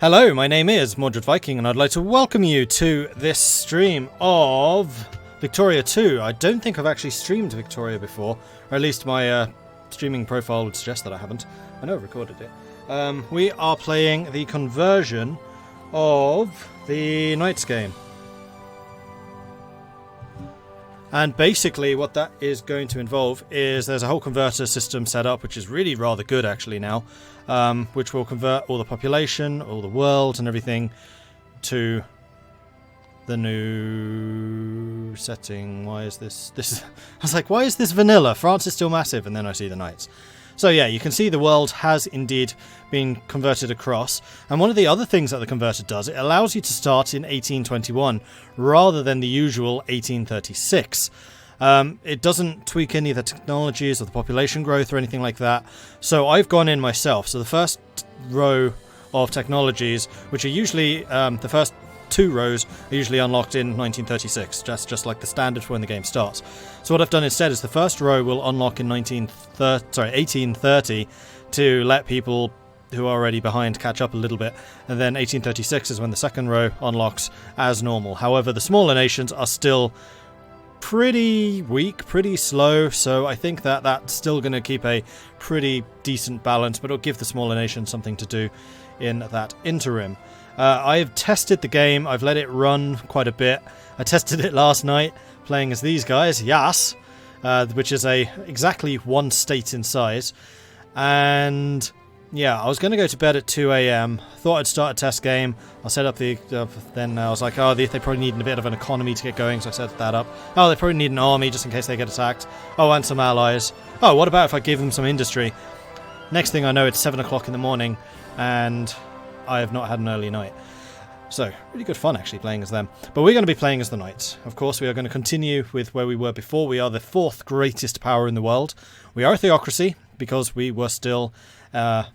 Hello, my name is Mordred Viking, and I'd like to welcome you to this stream of Victoria 2. I don't think I've actually streamed Victoria before, or at least my streaming profile would suggest that I haven't. I know I've recorded it. We are playing the conversion of the Knights game. And basically what that is going to involve is there's a whole converter system set up, which is really rather good actually now, which will convert all the population, all the world and everything to the new setting. Why is this? I was like, why is this vanilla? France is still massive, and then I see the Knights. So yeah, you can see the world has indeed been converted across. And one of the other things that the converter does, it allows you to start in 1821 rather than the usual 1836. It doesn't tweak any of the technologies or the population growth or anything like that. So I've gone in myself. So the first row of technologies, which are usually the first two rows are usually unlocked in 1936, just like the standard for when the game starts. So what I've done instead is the first row will unlock in 1830 to let people who are already behind catch up a little bit, and then 1836 is when the second row unlocks as normal. However, the smaller nations are still pretty weak, pretty slow, so I think that that's still going to keep a pretty decent balance, but it'll give the smaller nations something to do in that interim. I've tested the game, I've let it run quite a bit. I tested it last night playing as these guys, Yas, which is exactly one state in size. And yeah, I was going to go to bed at 2 AM, thought I'd start a test game. I'll set up then I was like, oh, they probably need a bit of an economy to get going, so I set that up. Oh, they probably need an army just in case they get attacked. Oh, and some allies. Oh, what about if I give them some industry? Next thing I know, it's 7 o'clock in the morning, and I have not had an early night. So, really good fun actually playing as them. But we're going to be playing as the Knights. Of course, we are going to continue with where we were before. We are the fourth greatest power in the world. We are a theocracy because we were still a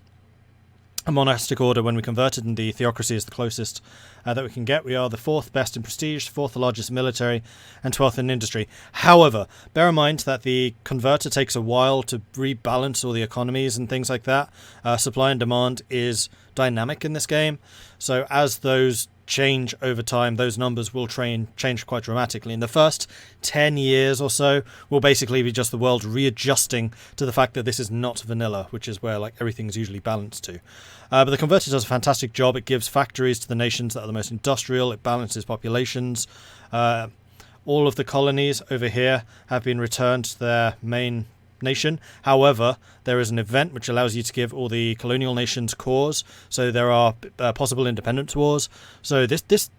monastic order when we converted, and the theocracy is the closest that we can get. We are the fourth best in prestige, fourth largest military, and 12th in industry. However, bear in mind that the converter takes a while to rebalance all the economies and things like that. Supply and demand is dynamic in this game, so as those change over time, those numbers will change quite dramatically. In the first 10 years or so will basically be just the world readjusting to the fact that this is not vanilla, which is where like everything's usually balanced to. But the converter does a fantastic job. It gives factories to the nations that are the most industrial. It balances populations. All of the colonies over here have been returned to their main nation. However, there is an event which allows you to give all the colonial nations cores, so there are possible independence wars. So this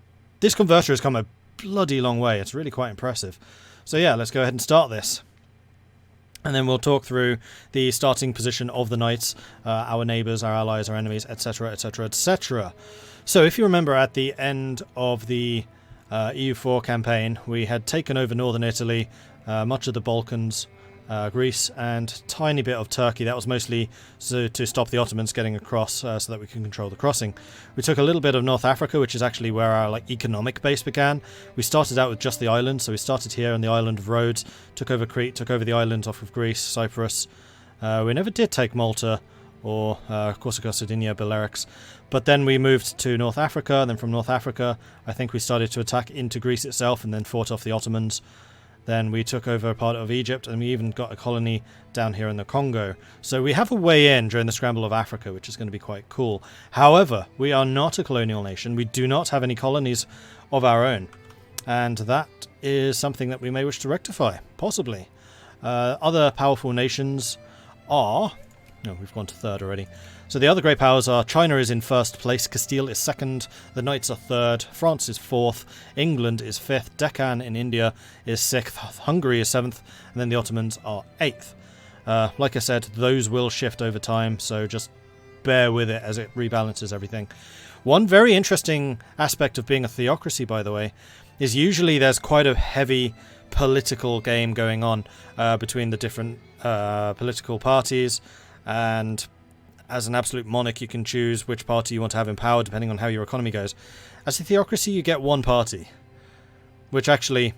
converter has come a bloody long way. It's really quite impressive. So yeah, let's go ahead and start this, and then we'll talk through the starting position of the Knights, our neighbours, our allies, our enemies, etc, etc, etc. So if you remember, at the end of the EU4 campaign, we had taken over northern Italy, much of the Balkans, Greece, and tiny bit of Turkey. That was mostly to stop the Ottomans getting across, so that we can control the crossing. We took a little bit of North Africa, which is actually where our economic base began. We started out with just the island, so we started here on the island of Rhodes, took over Crete, took over the islands off of Greece, Cyprus. We never did take Malta or Corsica, Sardinia, Balearics, but then we moved to North Africa, and then from North Africa I think we started to attack into Greece itself and then fought off the Ottomans. Then we took over a part of Egypt, and we even got a colony down here in the Congo. So we have a way in during the scramble of Africa, which is going to be quite cool. However, we are not a colonial nation. We do not have any colonies of our own. And that is something that we may wish to rectify, possibly. Other powerful nations are... No, we've gone to third already. So the other great powers are: China is in first place, Castile is second, the Knights are third, France is fourth, England is fifth, Deccan in India is sixth, Hungary is seventh, and then the Ottomans are eighth. Like I said, those will shift over time, so just bear with it as it rebalances everything. One very interesting aspect of being a theocracy, by the way, is usually there's quite a heavy political game going on between the different political parties, and as an absolute monarch you can choose which party you want to have in power depending on how your economy goes. As a theocracy you get one party, which actually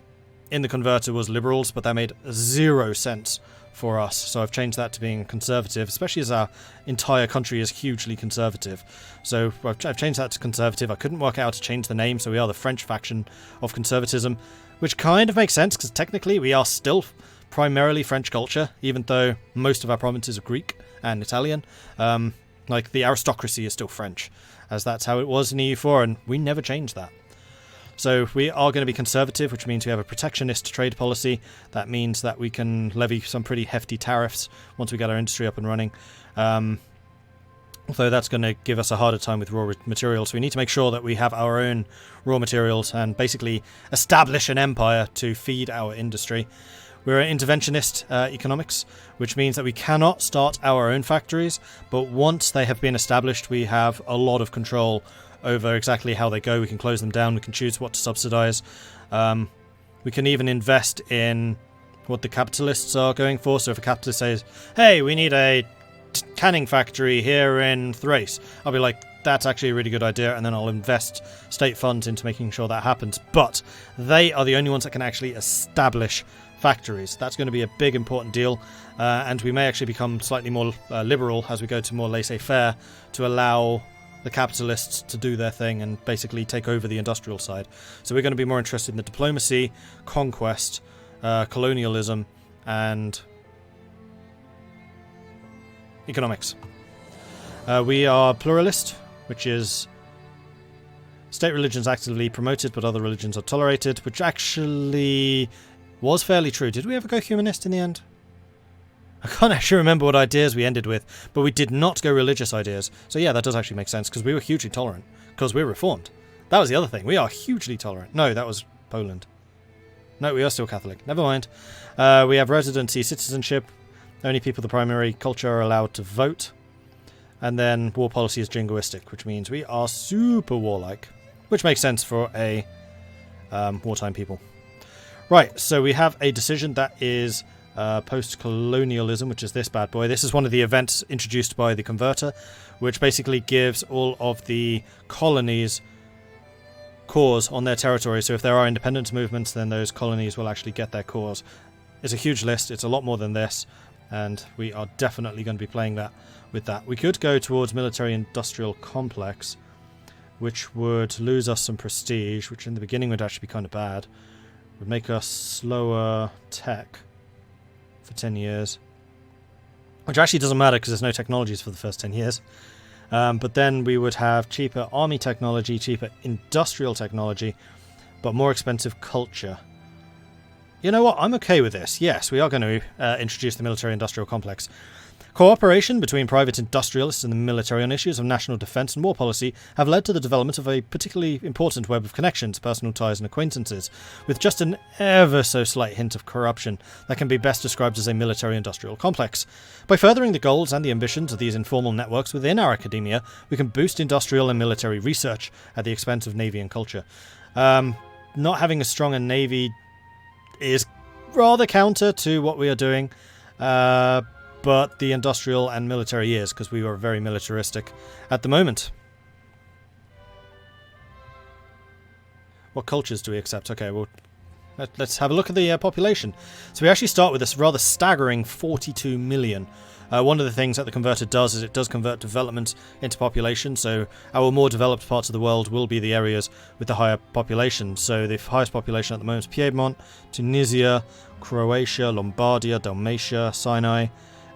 in the converter was Liberals, but that made 0 sense for us. So I've changed that to being conservative, especially as our entire country is hugely conservative. So I've changed that to conservative. I couldn't work out how to change the name, so we are the French faction of conservatism, which kind of makes sense because technically we are still primarily French culture, even though most of our provinces are Greek and Italian. Like the aristocracy is still French, as that's how it was in EU4, and we never changed that. So we are going to be conservative, which means we have a protectionist trade policy. That means that we can levy some pretty hefty tariffs once we get our industry up and running. Although that's going to give us a harder time with raw materials. We need to make sure that we have our own raw materials and basically establish an empire to feed our industry. We're an interventionist economics, which means that we cannot start our own factories, but once they have been established, we have a lot of control over exactly how they go. We can close them down, we can choose what to subsidize. We can even invest in what the capitalists are going for. So if a capitalist says, hey, we need a canning factory here in Thrace, I'll be like, that's actually a really good idea, and then I'll invest state funds into making sure that happens. But they are the only ones that can actually establish factories. That's going to be a big important deal, and we may actually become slightly more liberal as we go to more laissez-faire to allow the capitalists to do their thing and basically take over the industrial side. So we're going to be more interested in the diplomacy, conquest, colonialism, and economics. We are pluralist, which is state religions actively promoted but other religions are tolerated, which actually was fairly true. Did we ever go humanist in the end? I can't actually remember what ideas we ended with, but we did not go religious ideas. So yeah, that does actually make sense, because we were hugely tolerant, because we're reformed. That was the other thing. We are hugely tolerant. No, that was Poland. No, we are still Catholic. Never mind. We have residency citizenship. Only people of the primary culture are allowed to vote. And then war policy is jingoistic, which means we are super warlike, which makes sense for a wartime people. Right, so we have a decision that is post-colonialism, which is this bad boy. This is one of the events introduced by the Converter, which basically gives all of the colonies cores on their territory. So if there are independence movements, then those colonies will actually get their cores. It's a huge list. It's a lot more than this, and we are definitely going to be playing that with that. We could go towards military-industrial complex, which would lose us some prestige, which in the beginning would actually be kind of bad. Would make us slower tech for 10 years. Which actually doesn't matter because there's no technologies for the first 10 years. But then we would have cheaper army technology, cheaper industrial technology, but more expensive culture. You know what? I'm okay with this. Yes, we are going to introduce the military-industrial complex. Cooperation between private industrialists and the military on issues of national defence and war policy have led to the development of a particularly important web of connections, personal ties and acquaintances, with just an ever so slight hint of corruption that can be best described as a military-industrial complex. By furthering the goals and the ambitions of these informal networks within our academia, we can boost industrial and military research at the expense of navy and culture. Not having a stronger navy is rather counter to what we are doing, but the industrial and military is, because we are very militaristic at the moment. What cultures do we accept? Okay, well, let's have a look at the population. So we actually start with this rather staggering 42 million. One of the things that the Converter does is it does convert development into population, so our more developed parts of the world will be the areas with the higher population. So the highest population at the moment is Piedmont, Tunisia, Croatia, Lombardia, Dalmatia, Sinai,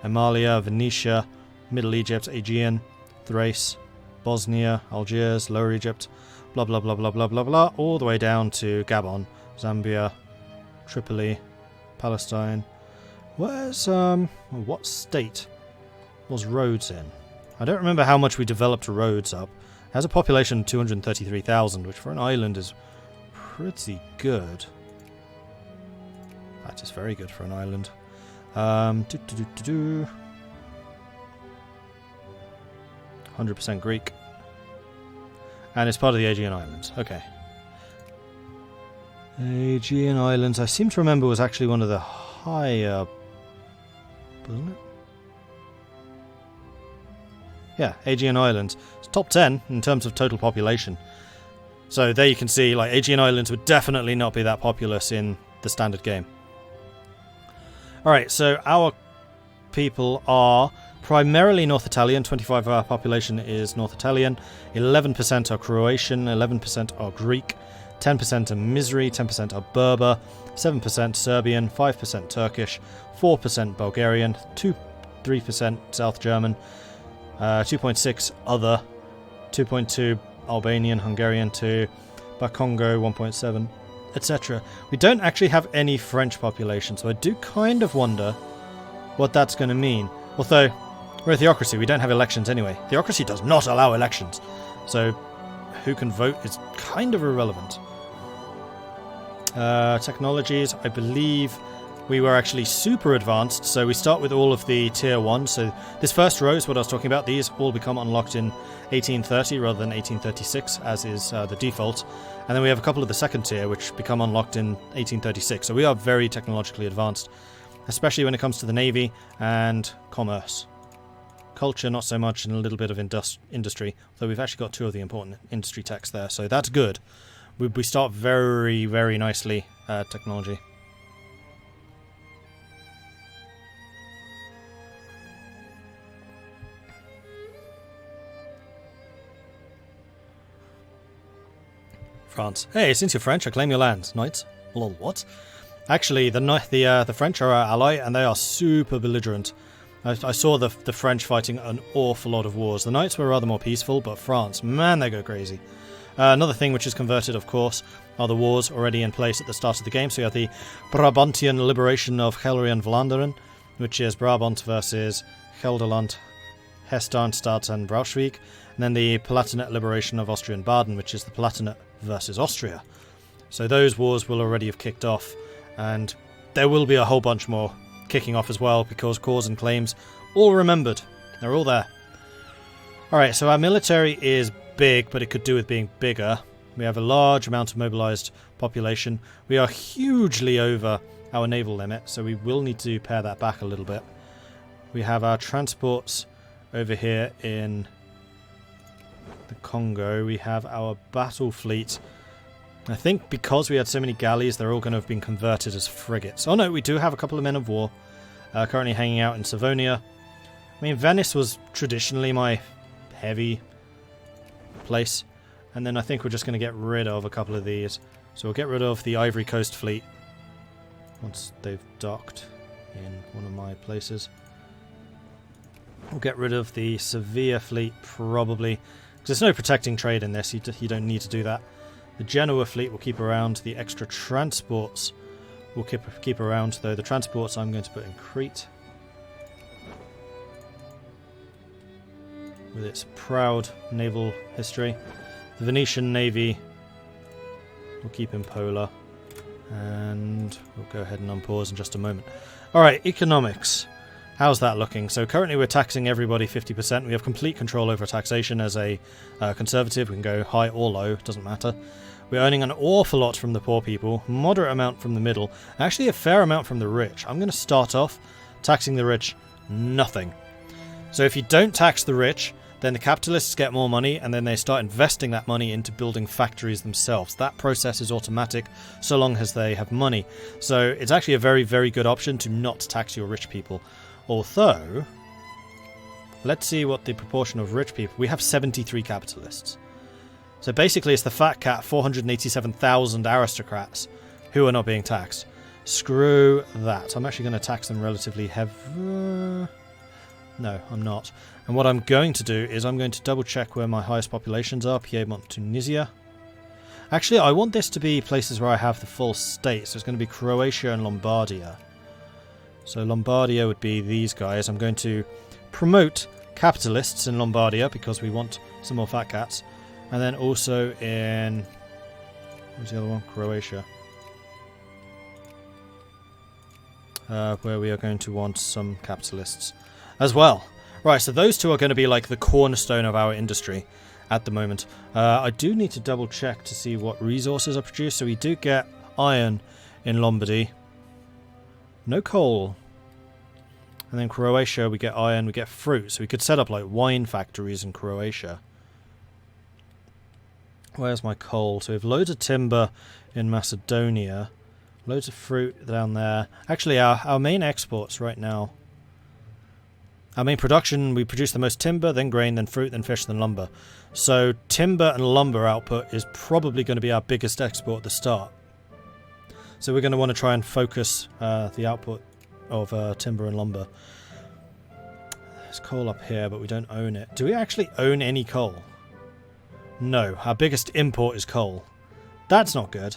Emilia, Venetia, Middle Egypt, Aegean, Thrace, Bosnia, Algiers, Lower Egypt, blah blah blah blah blah blah blah, all the way down to Gabon, Zambia, Tripoli, Palestine. Where's what state was Rhodes in? I don't remember how much we developed Rhodes up. It has a population of 233,000, which for an island is pretty good. That is very good for an island. 100% Greek. And it's part of the Aegean Islands. Okay. Aegean Islands, I seem to remember, was actually one of the higher... wasn't it? Yeah, Aegean Islands. It's top 10 in terms of total population. So there you can see, like, Aegean Islands would definitely not be that populous in the standard game. Alright, so our people are primarily North Italian. 25% of our population is North Italian. 11% are Croatian. 11% are Greek. 10% are Mizri. 10% are Berber. 7% Serbian. 5% Turkish. 4% Bulgarian. 3% South German. 2.6 other. 2.2 Albanian, Hungarian 2. Bakongo 1.7, etc. We don't actually have any French population, so I do kind of wonder what that's going to mean. Although, we're a theocracy, we don't have elections anyway. Theocracy does not allow elections, so who can vote is kind of irrelevant. Technologies, I believe we were actually super advanced, so we start with all of the tier 1. So this first row is what I was talking about. These all become unlocked in 1830 rather than 1836, as is the default. And then we have a couple of the second tier, which become unlocked in 1836. So we are very technologically advanced, especially when it comes to the navy and commerce. Culture, not so much, and a little bit of industry, though we've actually got 2 of the important industry techs there, so that's good. We start very, very nicely at technology. France. Hey, since you're French, I claim your lands. Knights? Lol, what? Actually, the French are our ally, and they are super belligerent. I saw the French fighting an awful lot of wars. The Knights were rather more peaceful, but France, man, they go crazy. Another thing which is converted, of course, are the wars already in place at the start of the game. So you have the Brabantian liberation of Gelre and Vlaanderen, which is Brabant versus Gelderland, Hesse-Darmstadt and Braunschweig. And then the Palatinate liberation of Austrian Baden, which is the Palatinate versus Austria. So those wars will already have kicked off, and there will be a whole bunch more kicking off as well, because cause and claims all remembered. They're all there. Alright, so our military is big, but it could do with being bigger. We have a large amount of mobilized population. We are hugely over our naval limit, so we will need to pare that back a little bit. We have our transports over here in the Congo. We have our battle fleet. I think because we had so many galleys, they're all going to have been converted as frigates. Oh no, we do have a couple of men of war currently hanging out in Savonia. I mean, Venice was traditionally my heavy place, and then I think we're just going to get rid of a couple of these. So we'll get rid of the Ivory Coast fleet once they've docked in one of my places. We'll get rid of the Sevilla fleet, probably, because there's no protecting trade in this. You don't need to do that. The Genoa fleet will keep around. The extra transports will keep around, though the transports I'm going to put in Crete, with its proud naval history. The Venetian navy will keep in Pola, and we'll go ahead and unpause in just a moment. Alright, economics. How's that looking? So currently we're taxing everybody 50%. We have complete control over taxation as a conservative. We can go high or low, doesn't matter. We're earning an awful lot from the poor people, moderate amount from the middle, and actually a fair amount from the rich. I'm going to start off taxing the rich nothing. So if you don't tax the rich, then the capitalists get more money, and then they start investing that money into building factories themselves. That process is automatic so long as they have money. So it's actually a very, very good option to not tax your rich people. Although, let's see what the proportion of rich people... We have 73 capitalists. So basically it's the fat cat 487,000 aristocrats who are not being taxed. Screw that. I'm actually going to tax them relatively heavy. No, I'm not. And what I'm going to do is I'm going to double check where my highest populations are. Piedmont, Tunisia. Actually, I want this to be places where I have the full state. So it's going to be Croatia and Lombardia. So Lombardia would be these guys. I'm going to promote capitalists in Lombardia because we want some more fat cats. And then also in... What's the other one? Croatia. Where we are going to want some capitalists as well. Right, so those two are going to be like the cornerstone of our industry at the moment. I do need to double check to see what resources are produced. So we do get iron in Lombardy. No coal. And then Croatia, we get iron, we get fruit. So we could set up like wine factories in Croatia. Where's my coal? So we have loads of timber in Macedonia. Loads of fruit down there. Actually, our main exports right now Our main production, we produce the most timber, then grain, then fruit, then fish, then lumber. So timber and lumber output is probably going to be our biggest export at the start. So we're going to want to try and focus the output of timber and lumber. There's coal up here, but we don't own it. Do we actually own any coal? No, our biggest import is coal. That's not good.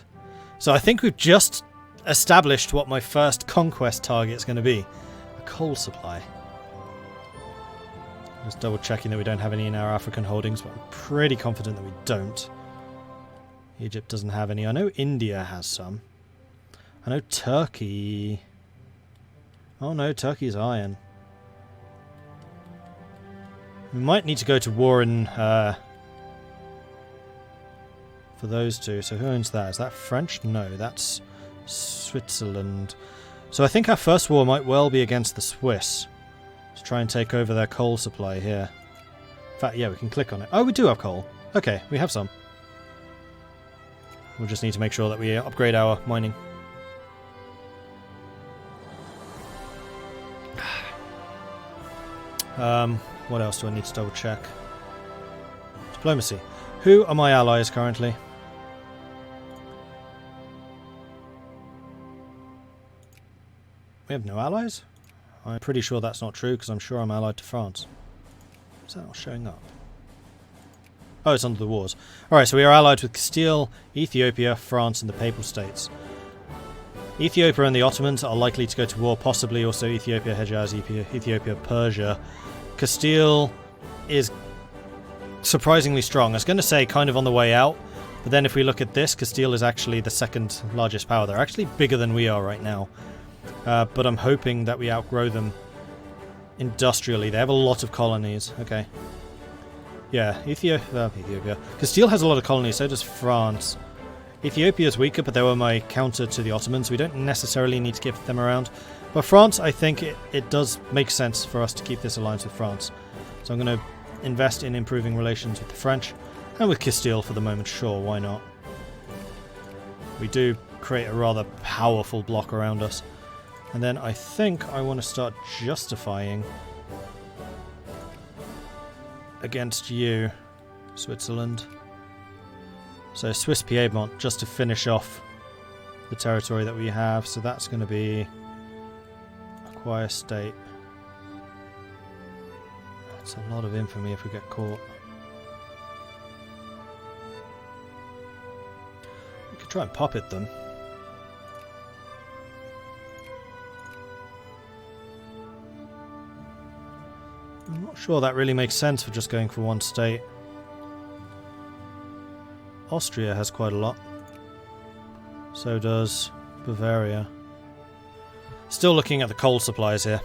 So I think we've just established what my first conquest target is going to be. A coal supply. Just double checking that we don't have any in our African holdings, but I'm pretty confident that we don't. Egypt doesn't have any. I know India has some. I know Turkey... Oh no, Turkey's iron. We might need to go to war in... for those two. So who owns that? Is that French? No, that's Switzerland. So I think our first war might well be against the Swiss. To try and take over their coal supply here. In fact, yeah, we can click on it. Oh, we do have coal. Okay, we have some. We'll just need to make sure that we upgrade our mining. What else do I need to double check? Diplomacy. Who are my allies currently? We have no allies? I'm pretty sure that's not true, because I'm sure I'm allied to France. Is that not showing up? Oh, it's under the wars. Alright, so we are allied with Castile, Ethiopia, France, and the Papal States. Ethiopia and the Ottomans are likely to go to war, possibly also Ethiopia, Hejaz, Ethiopia, Persia. Castile is surprisingly strong. I was going to say kind of on the way out, but then if we look at this, Castile is actually the second largest power. They're actually bigger than we are right now. But I'm hoping that we outgrow them industrially. They have a lot of colonies. Okay. Yeah, Ethiopia. Castile has a lot of colonies, so does France. Ethiopia is weaker, but they were my counter to the Ottomans. We don't necessarily need to keep them around. But France, I think it does make sense for us to keep this alliance with France. So I'm going to invest in improving relations with the French and with Castile for the moment. Sure, why not? We do create a rather powerful block around us. And then I think I want to start justifying against you, Switzerland. So Swiss Piedmont, just to finish off the territory that we have. So that's going to be acquire state. That's a lot of infamy if we get caught. We could try and puppet them. I'm not sure that really makes sense for just going for one state. Austria has quite a lot. So does Bavaria. Still looking at the coal supplies here.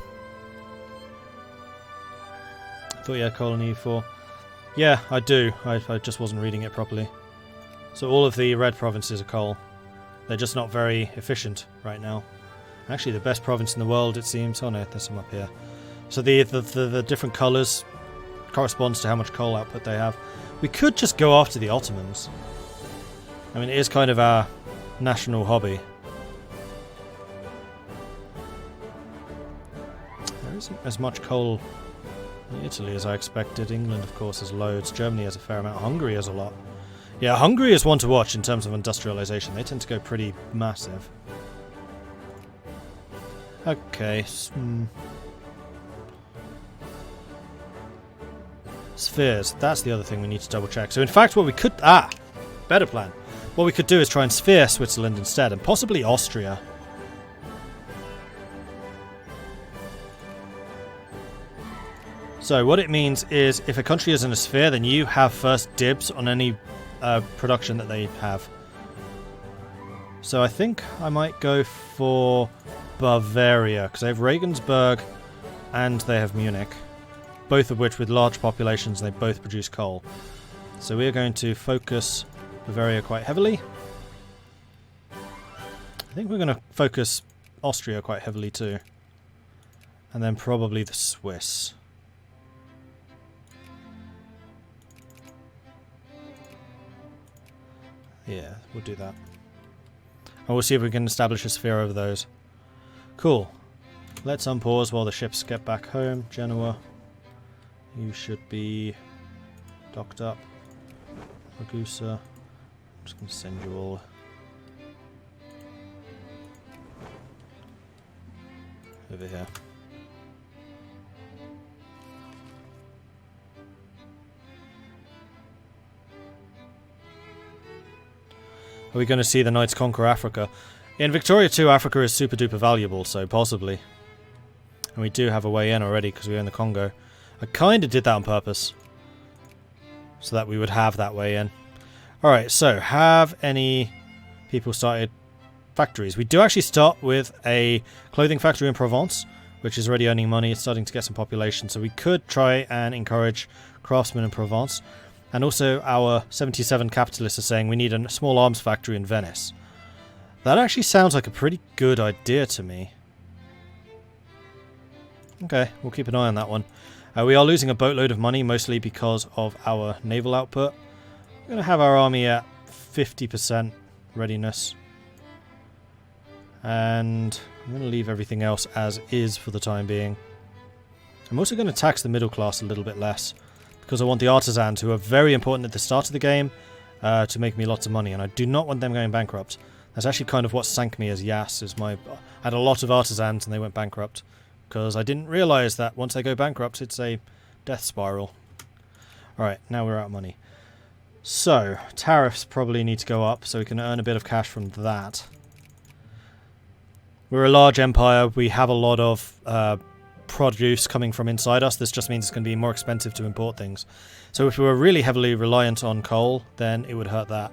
I thought you had coal in EU4. Yeah, I do. I just wasn't reading it properly. So all of the red provinces are coal. They're just not very efficient right now. Actually, the best province in the world, it seems. Oh no, there's some up here. So the different colours corresponds to how much coal output they have. We could just go after the Ottomans. I mean, it is kind of our national hobby. There isn't as much coal in Italy as I expected. England, of course, has loads. Germany has a fair amount. Hungary has a lot. Yeah, Hungary is one to watch in terms of industrialization. They tend to go pretty massive. Okay. Spheres. That's the other thing we need to double check. So in fact what we could... better plan. What we could do is try and sphere Switzerland instead, and possibly Austria. So what it means is if a country is in a sphere, then you have first dibs on any production that they have. So I think I might go for Bavaria, because they have Regensburg and they have Munich. Both of which with large populations, they both produce coal. So we are going to focus Bavaria quite heavily. I think we're going to focus Austria quite heavily too. And then probably the Swiss. Yeah, we'll do that. And we'll see if we can establish a sphere over those. Cool. Let's unpause while the ships get back home. Genoa, you should be docked up. Ragusa, I'm just going to send you all. Over here. Are we going to see the Knights conquer Africa? In Victoria 2, Africa is super duper valuable, so possibly. And we do have a way in already because we own the Congo. I kind of did that on purpose. So that we would have that way in. Alright, so have any people started factories? We do actually start with a clothing factory in Provence, which is already earning money. It's starting to get some population. So we could try and encourage craftsmen in Provence. And also our 77 capitalists are saying we need a small arms factory in Venice. That actually sounds like a pretty good idea to me. Okay, we'll keep an eye on that one. We are losing a boatload of money, mostly because of our naval output. We're going to have our army at 50% readiness. And I'm going to leave everything else as is for the time being. I'm also going to tax the middle class a little bit less, because I want the artisans, who are very important at the start of the game, to make me lots of money, and I do not want them going bankrupt. That's actually kind of what sank me as Yas. I had a lot of artisans and they went bankrupt, because I didn't realise that once they go bankrupt, it's a death spiral. Alright, now we're out of money. So, tariffs probably need to go up, so we can earn a bit of cash from that. We're a large empire. We have a lot of produce coming from inside us. This just means it's going to be more expensive to import things. So if we were really heavily reliant on coal, then it would hurt that.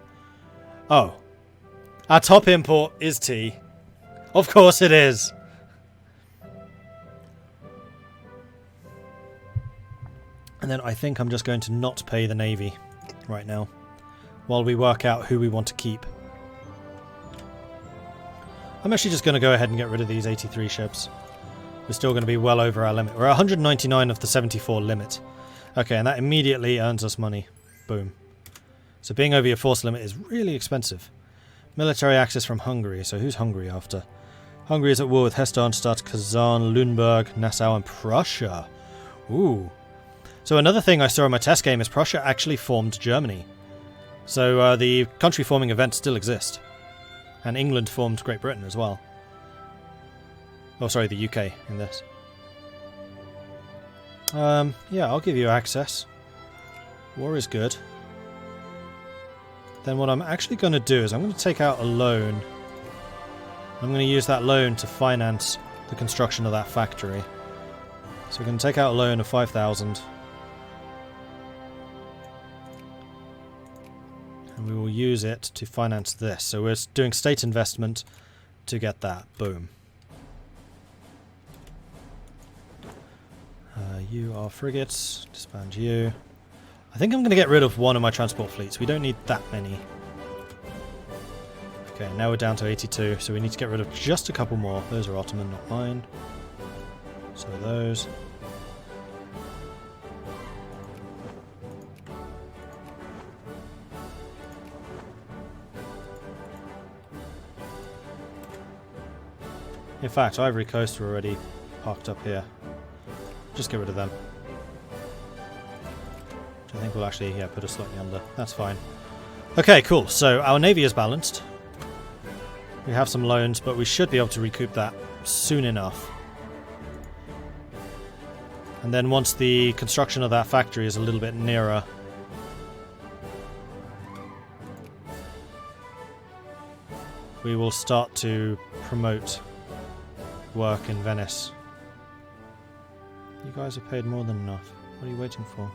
Oh. Our top import is tea. Of course it is. And then I think I'm just going to not pay the navy right now, while we work out who we want to keep. I'm actually just going to go ahead and get rid of these 83 ships. We're still going to be well over our limit. We're 199 of the 74 limit. Okay, and that immediately earns us money. Boom. So being over your force limit is really expensive. Military access from Hungary. So who's Hungary after? Hungary is at war with Hesse-Darmstadt, Kazan, Lüneburg, Nassau, and Prussia. Ooh. So another thing I saw in my test game is Prussia actually formed Germany. So the country forming events still exist. And England formed Great Britain as well. Oh, sorry, the UK in this. Yeah, I'll give you access. War is good. Then what I'm actually going to do is I'm going to take out a loan. I'm going to use that loan to finance the construction of that factory. So we're going to take out a loan of 5,000. And we will use it to finance this. So we're doing state investment to get that. Boom. You are frigates. Disband you. I think I'm going to get rid of one of my transport fleets. We don't need that many. Okay, now we're down to 82, so we need to get rid of just a couple more. Those are Ottoman, not mine. So those. In fact, Ivory Coast are already parked up here. Just get rid of them. Which I think will actually, yeah, put us slightly under. That's fine. Okay, cool. So our navy is balanced. We have some loans, but we should be able to recoup that soon enough. And then once the construction of that factory is a little bit nearer, we will start to promote work in Venice. You guys have paid more than enough. What are you waiting for?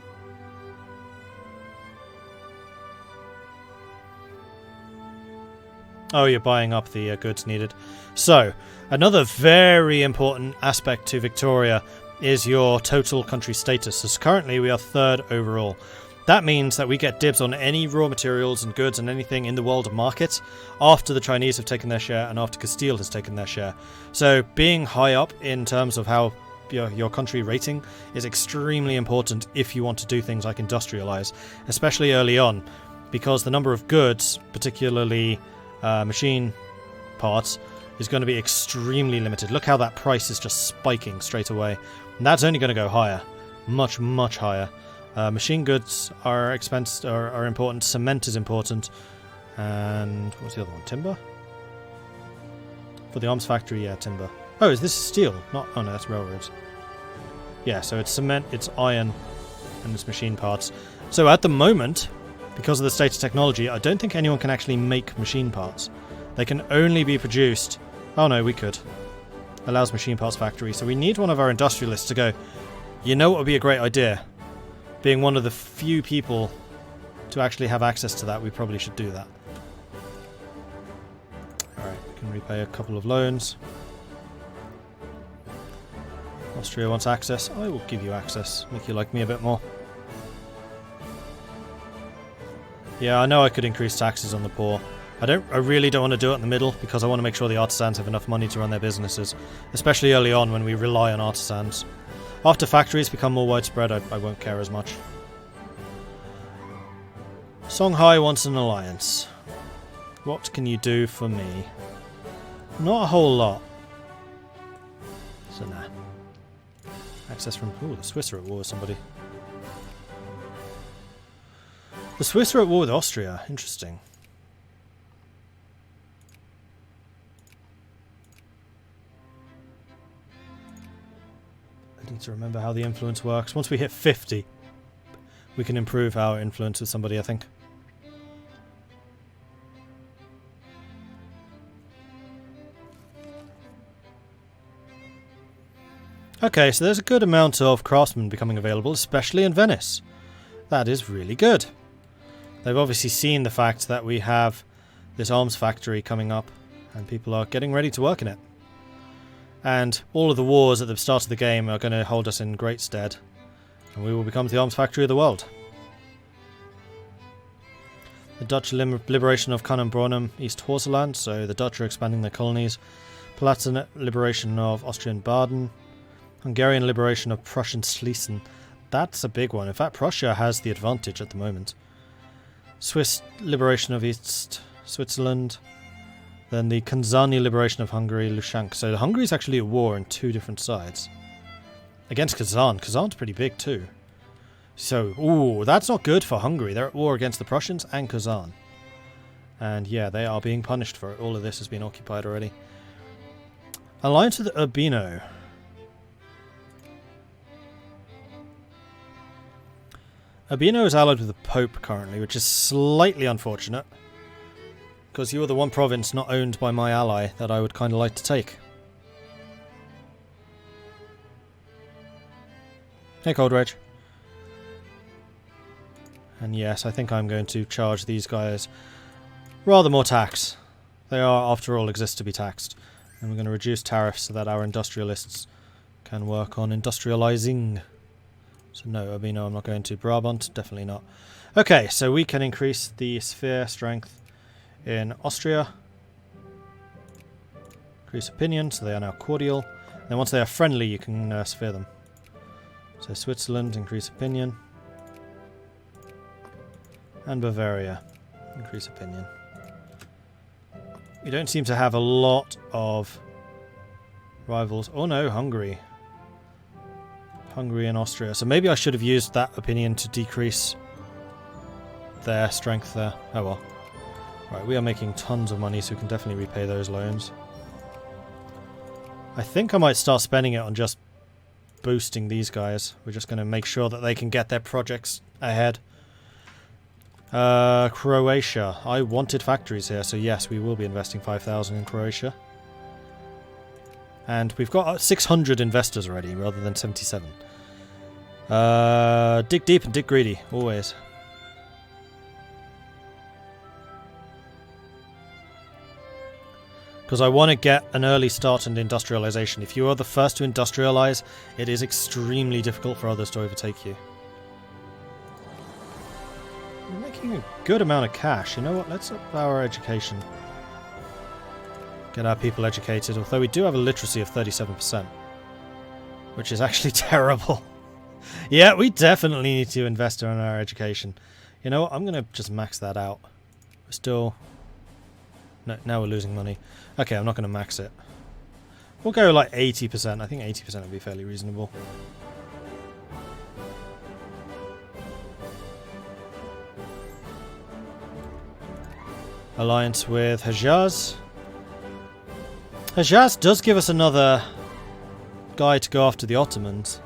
Oh, you're buying up the goods needed. So, another very important aspect to Victoria is your total country status. So currently we are 3rd overall. That means that we get dibs on any raw materials and goods and anything in the world market after the Chinese have taken their share and after Castile has taken their share. So being high up in terms of how your country rating is extremely important if you want to do things like industrialize, especially early on, because the number of goods, particularly machine parts, is going to be extremely limited. Look how that price is just spiking straight away. And that's only going to go higher. Much, much higher. Machine goods are expensive, are important. Cement is important. And what's the other one? Timber? For the arms factory, yeah, timber. Oh, is this steel? Not. Oh no, that's railroads. Yeah, so it's cement, it's iron, and it's machine parts. So at the moment, because of the state of technology, I don't think anyone can actually make machine parts. They can only be produced... Oh no, we could. Allows machine parts factory. So we need one of our industrialists to go, you know what would be a great idea? Being one of the few people to actually have access to that, we probably should do that. Alright, we can repay a couple of loans. Austria wants access. I will give you access. Make you like me a bit more. Yeah, I know I could increase taxes on the poor. I really don't want to do it in the middle because I want to make sure the artisans have enough money to run their businesses, especially early on when we rely on artisans. After factories become more widespread, I won't care as much. Songhai wants an alliance. What can you do for me? Not a whole lot. So nah. Access from... Ooh, the Swiss are at war with somebody. The Swiss are at war with Austria. Interesting. I need to remember how the influence works. Once we hit 50, we can improve our influence with somebody, I think. Okay, so there's a good amount of craftsmen becoming available, especially in Venice. That is really good. They've obviously seen the fact that we have this arms factory coming up, and people are getting ready to work in it. And all of the wars at the start of the game are going to hold us in great stead, and we will become the arms factory of the world. The Dutch liberation of Cannonbronum, East Horseland, so the Dutch are expanding their colonies. Palatinate liberation of Austrian Baden. Hungarian liberation of Prussian Schlesien. That's a big one. In fact, Prussia has the advantage at the moment. Swiss liberation of East Switzerland. Then the Kanzani liberation of Hungary, Lushansk. So Hungary's actually at war on two different sides. Against Kazan. Kazan's pretty big too. So, ooh, that's not good for Hungary. They're at war against the Prussians and Kazan. And yeah, they are being punished for it. All of this has been occupied already. Alliance with Urbino. Urbino is allied with the Pope currently, which is slightly unfortunate. Because you are the one province not owned by my ally that I would kind of like to take. Hey, Cold Rage. And yes, I think I'm going to charge these guys rather more tax. They are, after all, exist to be taxed. And we're going to reduce tariffs so that our industrialists can work on industrializing. So no, Urbino I'm not going to. Brabant, definitely not. Okay, so we can increase the sphere strength in Austria. Increase opinion, so they are now cordial. And once they are friendly, you can sphere them. So Switzerland, increase opinion. And Bavaria, increase opinion. We don't seem to have a lot of rivals. Oh no, Hungary. Hungary and Austria. So maybe I should have used that opinion to decrease their strength there. Oh well. Right, we are making tons of money, so we can definitely repay those loans. I think I might start spending it on just boosting these guys. We're just going to make sure that they can get their projects ahead. Croatia. I wanted factories here, so yes, we will be investing 5,000 in Croatia. And we've got 600 investors already, rather than 77. Dig deep and dig greedy, always. Because I want to get an early start in industrialization. If you are the first to industrialize, it is extremely difficult for others to overtake you. We're making a good amount of cash. You know what? Let's up our education. Get our people educated, although we do have a literacy of 37%. Which is actually terrible. Yeah, we definitely need to invest in our education. You know what? I'm going to just max that out. We're still No, now we're losing money. Okay, I'm not going to max it. We'll go like 80%. I think 80% would be fairly reasonable. Alliance with Hejaz. Hejaz does give us another guy to go after the Ottomans.